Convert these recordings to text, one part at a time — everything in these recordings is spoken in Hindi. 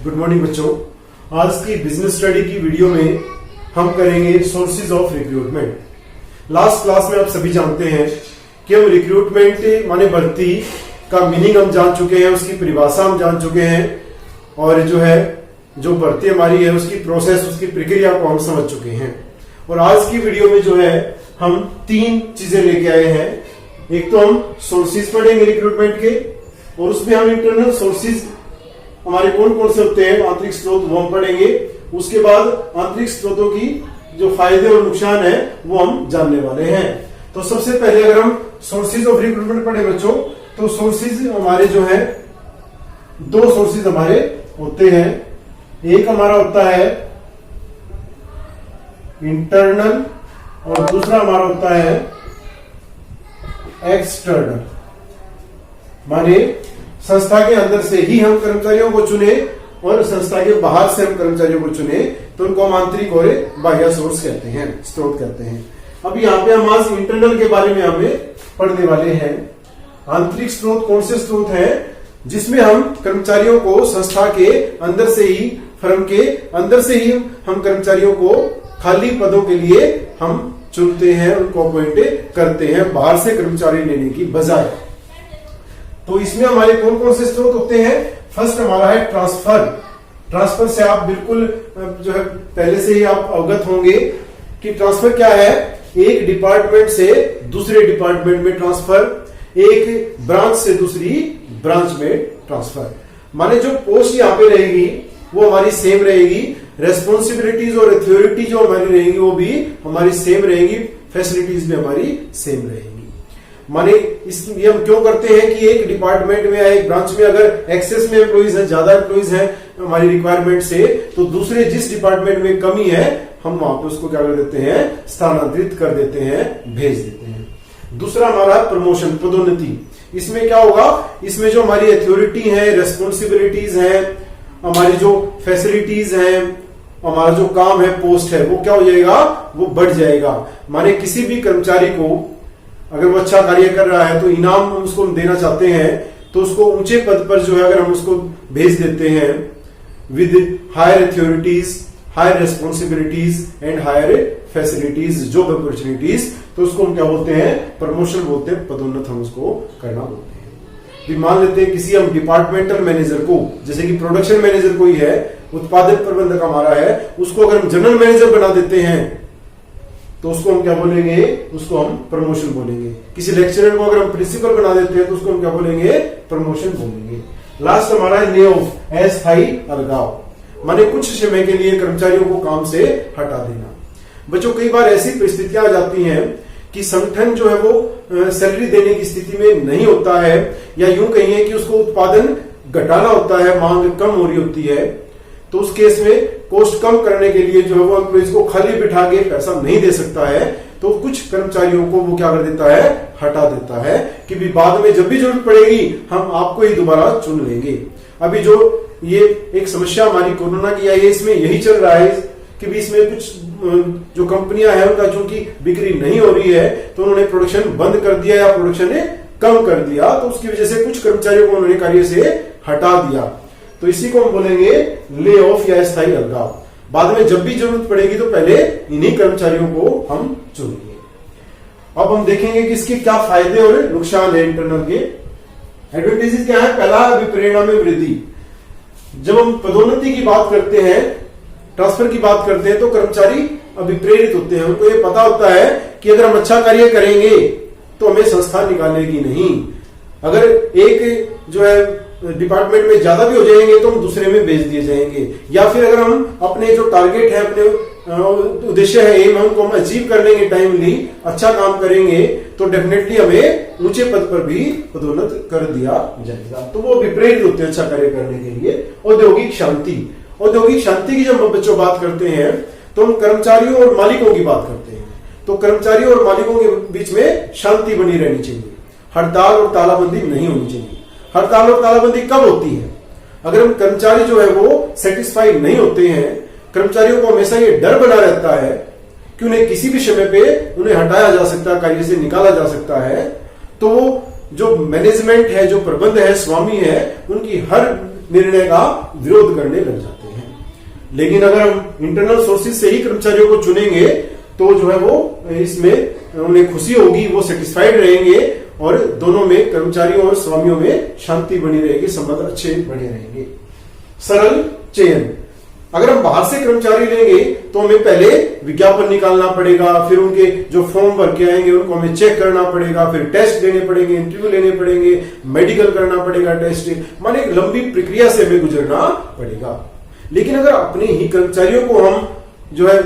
गुड मॉर्निंग बच्चों। आज की बिजनेस स्टडी की वीडियो में हम करेंगे sources of recruitment. Last class में आप सभी जानते हैं कि हम रिक्रूटमेंट माने भर्ती का मीनिंग हम जान चुके हैं, उसकी परिभाषा हम जान चुके हैं और जो भर्ती हमारी है उसकी प्रोसेस, उसकी प्रक्रिया को हम समझ चुके हैं। और आज की वीडियो में जो है हम तीन चीजें लेके आए हैं। एक तो हम सोर्सेज पढ़ेंगे रिक्रूटमेंट के, और उसमें हम इंटरनल सोर्सेज हमारे कौन कौन से होते हैं, आंतरिक स्रोत, वो हम पढ़ेंगे। उसके बाद आंतरिक स्रोतों की जो फायदे और नुकसान है वो हम जानने वाले हैं। तो सबसे पहले अगर हम सोर्सेज ऑफ रिक्रूटमेंट पढ़े बच्चों, तो सोर्सेज हमारे जो है दो सोर्सेज हमारे होते हैं। एक हमारा होता है इंटरनल और दूसरा हमारा होता है एक्सटर्नल। माने संस्था के अंदर से ही हम कर्मचारियों को चुने और संस्था के बाहर से हम कर्मचारियों को चुने तो उनको हम आंतरिक और बाह्य सोर्स कहते हैं, स्रोत कहते हैं। अब यहाँ पे हम आज इंटरनल के बारे में हमें पढ़ने वाले हैं। आंतरिक स्रोत कौन से स्रोत हैं जिसमें हम कर्मचारियों को संस्था के अंदर से ही, फर्म के अंदर से ही हम कर्मचारियों को खाली पदों के लिए हम चुनते हैं, उनको अपॉइंट करते हैं बाहर से कर्मचारी लेने की बजाय। तो इसमें हमारे कौन कौन से स्रोत होते हैं। फर्स्ट हमारा है ट्रांसफर। ट्रांसफर से आप बिल्कुल जो है पहले से ही आप अवगत होंगे कि ट्रांसफर क्या है। एक डिपार्टमेंट से दूसरे डिपार्टमेंट में ट्रांसफर, एक ब्रांच से दूसरी ब्रांच में ट्रांसफर। माने जो पोस्ट यहाँ पे रहेगी वो हमारी सेम रहेगी, रेस्पॉन्सिबिलिटीज और अथॉरिटी जो हमारी रहेंगी वो भी हमारी सेम रहेंगी, फैसिलिटीज भी हमारी सेम रहेगी। माने ये हम क्यों करते हैं कि एक डिपार्टमेंट में या एक ब्रांच में अगर एक्सेस में एम्प्लॉइज है, ज्यादा एम्प्लॉइज हैं हमारी रिक्वायरमेंट से, तो दूसरे जिस डिपार्टमेंट में कमी है हम वहां पे उसको क्या कर देते हैं, स्थानांतरित कर देते हैं, भेज देते हैं। दूसरा हमारा प्रमोशन, पदोन्नति। इसमें क्या होगा, इसमें जो हमारी अथॉरिटी है, रेस्पॉन्सिबिलिटीज है, हमारी जो फैसिलिटीज है, हमारा जो काम है, पोस्ट है, वो क्या हो जाएगा, वो बढ़ जाएगा। माने किसी भी कर्मचारी को अगर वो अच्छा कार्य कर रहा है तो इनाम हम उसको देना चाहते हैं, तो उसको ऊंचे पद पर जो है अगर हम उसको भेज देते हैं with higher authorities, higher responsibilities and higher facilities, job opportunities, तो उसको हम क्या बोलते हैं, प्रमोशन बोलते हैं, पदोन्नत हम उसको करना बोलते हैं। मान लेते हैं किसी हम डिपार्टमेंटल मैनेजर को, जैसे कि प्रोडक्शन मैनेजर कोई है, उत्पादक प्रबंधक हमारा है, उसको अगर हम जनरल मैनेजर बना देते हैं तो उसको हम क्या बोलेंगे, उसको हम प्रमोशन बोलेंगे। किसी लेक्चरर को अगर हम प्रिंसिपल बना देते हैं तो उसको हम क्या बोलेंगे, प्रमोशन बोलेंगे। लास्ट हमारा है ले ऑफ, अस्थायी अलगाव। माने कुछ समय के लिए कर्मचारियों को काम से हटा देना। बच्चों कई बार ऐसी परिस्थितियां आ जाती हैं कि संगठन जो है वो सैलरी देने की स्थिति में नहीं होता है, या यूं कहिए कि उसको उत्पादन घटाना होता है, मांग कम हो रही होती है, तो उस केस में कॉस्ट कम करने के लिए जो है वो एम्प्लॉइज को खाली बिठा के पैसा नहीं दे सकता है, तो कुछ कर्मचारियों को वो क्या कर देता है, हटा देता है कि भी बाद में जब भी जरूरत पड़ेगी हम आपको ही दोबारा चुन लेंगे। अभी जो ये एक समस्या हमारी कोरोना की आई है, इसमें यही चल रहा है कि भी इसमें कुछ जो कंपनियां हैं उनका चूंकि बिक्री नहीं हो रही है तो उन्होंने प्रोडक्शन बंद कर दिया या प्रोडक्शन कम कर दिया, तो उसकी वजह से कुछ कर्मचारियों को उन्होंने कार्य से हटा दिया। तो इसी को हम बोलेंगे ले ऑफ या अस्थायी अलगाव। बाद में जब भी जरूरत पड़ेगी तो पहले इन्हीं कर्मचारियों को हम चुनेंगे। अब हम देखेंगे कि इसके क्या फायदे और नुकसान है। इंटरनल के एडवांटेजेस क्या है। पहला, विप्रेरणा में वृद्धि। जब हम पदोन्नति की बात करते हैं, ट्रांसफर की बात करते हैं, तो कर्मचारी अभिप्रेरित होते हैं। उनको ये पता होता है कि अगर हम अच्छा कार्य करेंगे तो हमें संस्था निकालेगी नहीं। अगर एक जो है डिपार्टमेंट में ज्यादा भी हो जाएंगे तो हम दूसरे में भेज दिए जाएंगे, या फिर अगर हम अपने जो टारगेट है, अपने उद्देश्य है, एम है, उनको हम अचीव कर लेंगे, टाइमली अच्छा काम करेंगे, तो डेफिनेटली हमें ऊंचे पद पर भी पदोन्नत कर दिया जाएगा। तो वो विप्रेरित होते हैं अच्छा कार्य करने के लिए। औद्योगिक शांति। औद्योगिक शांति की जब हम बच्चों बात करते हैं तो हम कर्मचारियों और मालिकों की बात करते हैं। तो कर्मचारियों और मालिकों के बीच में शांति बनी रहनी चाहिए, हड़ताल और तालाबंदी नहीं होनी चाहिए। हड़ताल और तालाबंदी कब होती है, अगर हम कर्मचारी जो है वो सेटिस्फाइड नहीं होते हैं, कर्मचारियों को हमेशा ये डर बना रहता है कि उन्हें किसी भी समय पे उन्हें हटाया जा सकता है, कार्य से निकाला जा सकता है, तो वो जो मैनेजमेंट है, जो प्रबंध है, स्वामी है, उनकी हर निर्णय का विरोध करने लग जाते हैं। लेकिन अगर हम इंटरनल सोर्सेज से ही कर्मचारियों को चुनेंगे तो जो है वो इसमें उन्हें खुशी होगी, वो सेटिस्फाइड रहेंगे और दोनों में, कर्मचारियों और स्वामियों में शांति बनी रहेगी, संबंध अच्छे बने रहेंगे। सरल चयन, अगर हम बाहर से कर्मचारी लेंगे तो हमें पहले विज्ञापन निकालना पड़ेगा, फिर उनके जो फॉर्म भर के आएंगे उनको हमें चेक करना पड़ेगा, फिर टेस्ट देने पड़ेंगे, इंटरव्यू लेने पड़ेंगे, मेडिकल करना पड़ेगा, टेस्ट, माने एक लंबी प्रक्रिया से हमें गुजरना पड़ेगा। लेकिन अगर अपने ही कर्मचारियों को हम जो है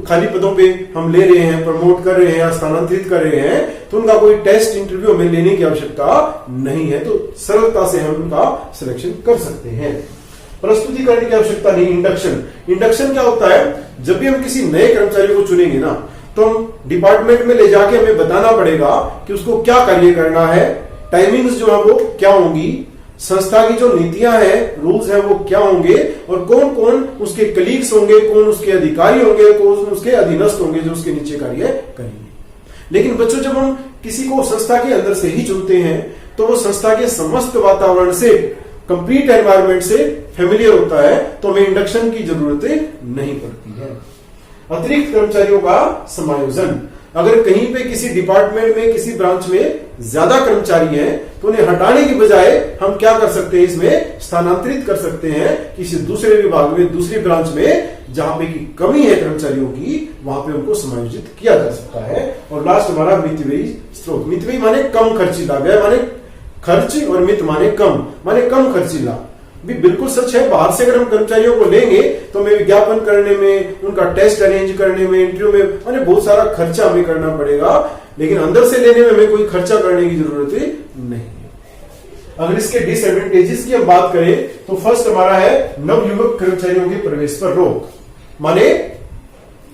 खाली पदों पे हम ले रहे हैं, प्रमोट कर रहे हैं या स्थानांतरित कर रहे हैं, तो उनका कोई टेस्ट इंटरव्यू हमें लेने की आवश्यकता नहीं है, तो सरलता से हम उनका सिलेक्शन कर सकते हैं। प्रस्तुतिकरण की आवश्यकता नहीं। इंडक्शन क्या होता है, जब भी हम किसी नए कर्मचारी को चुनेंगे ना, तो हम डिपार्टमेंट में ले जाके हमें बताना पड़ेगा कि उसको क्या कार्य करना है, टाइमिंग्स जो है वो क्या होंगी, संस्था की जो नीतियां हैं, रूल्स हैं वो क्या होंगे, और कौन कौन उसके कलीग्स होंगे, कौन उसके अधिकारी होंगे, कौन उसके अधीनस्थ होंगे जो उसके नीचे कार्य करेंगे। लेकिन बच्चों, जब हम किसी को संस्था के अंदर से ही चुनते हैं तो वो संस्था के समस्त वातावरण से, कंप्लीट एनवायरमेंट से फेमिलियर होता है, तो हमें इंडक्शन की जरूरत नहीं पड़ती है। अतिरिक्त कर्मचारियों का समायोजन, अगर कहीं पे किसी डिपार्टमेंट में, किसी ब्रांच में ज्यादा कर्मचारी हैं तो उन्हें हटाने की बजाय हम क्या कर सकते हैं, इसमें स्थानांतरित कर सकते हैं किसी दूसरे विभाग में, दूसरी ब्रांच में, जहां पे की कमी है कर्मचारियों की, वहां पे उनको समायोजित किया जा सकता है। और लास्ट हमारा मितव्ययी स्रोत। मितव्ययी माने कम खर्चीला, व्यय माने खर्च और मित माने कम खर्चीला। भी बिल्कुल सच है, बाहर से अगर हम कर्मचारियों को लेंगे तो हमें विज्ञापन करने में, उनका टेस्ट अरेंज करने में, इंटरव्यू में माने बहुत सारा खर्चा हमें करना पड़ेगा, लेकिन अंदर से लेने में हमें कोई खर्चा करने की जरूरत नहीं है। अगर इसके डिसएडवांटेजेस की हम बात करें तो फर्स्ट हमारा है नवयुवक कर्मचारियों के प्रवेश पर रोक, माने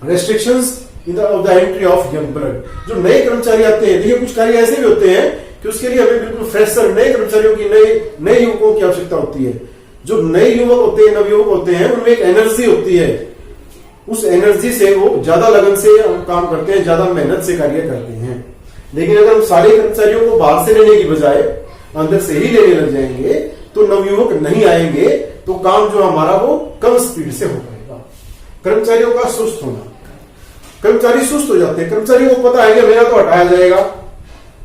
restrictions in the entry of young blood. जो नए कर्मचारी आते हैं, देखिए कुछ कार्य ऐसे भी होते हैं कि उसके लिए हमें बिल्कुल फ्रेशर, नए कर्मचारियों की, नए युवकों की आवश्यकता होती है। जो नए युवक होते हैं, नवयुवक होते हैं, उनमें एक एनर्जी होती है, उस एनर्जी से वो ज्यादा लगन से काम करते हैं, ज्यादा मेहनत से कार्य करते हैं। लेकिन अगर हम सारे कर्मचारियों को बाहर से लेने की बजाय अंदर से ही लेने लग जाएंगे तो नवयुवक नहीं आएंगे, तो काम जो हमारा वो कम स्पीड से हो पाएगा। कर्मचारियों का सुस्त होना, कर्मचारी सुस्त हो जाते हैं, कर्मचारियों को पता है कि मेरा तो हटाया जाएगा,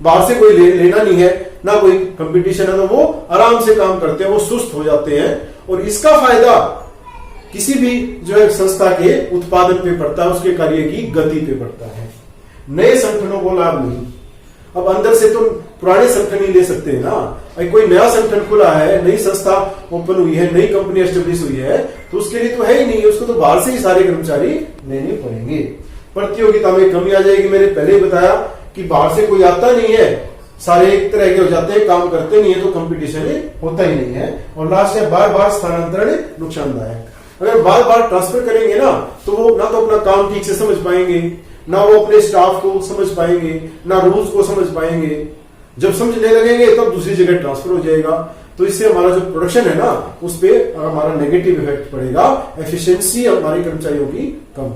बाहर से कोई लेना नहीं है, ना कोई कंपटीशन है, तो वो आराम से काम करते हैं, वो सुस्त हो जाते हैं। और इसका फायदा किसी भी जो है संस्था के उत्पादन पे पड़ता है, उसके कार्य की गति पे पड़ता है। नए संगठनों को लाभ नहीं। अब अंदर से तो पुराने संगठन ही ले सकते हैं ना, कोई नया संगठन खुला है, नई संस्था ओपन हुई है, नई कंपनी एस्टेब्लिश हुई है, तो उसके लिए तो है ही नहीं, उसको तो बाहर से ही सारे कर्मचारी लेने पड़ेंगे। प्रतियोगिता में कमी आ जाएगी। मैंने पहले ही बताया कि बाहर से कोई आता नहीं है, सारे एक तरह के हो जाते हैं, काम करते नहीं है, तो कंपटीशन होता ही नहीं है। और लास्ट है बार बार स्थानांतरण नुकसानदायक। अगर बार बार ट्रांसफर करेंगे ना, तो वो ना तो अपना काम ठीक से समझ पाएंगे, ना वो अपने स्टाफ को समझ पाएंगे, ना रूल्स को समझ पाएंगे। जब समझने लगेंगे तब दूसरी जगह ट्रांसफर हो जाएगा, तो इससे हमारा जो प्रोडक्शन है ना, उस पर हमारा नेगेटिव इफेक्ट पड़ेगा, एफिशिएंसी हमारे कर्मचारियों की कम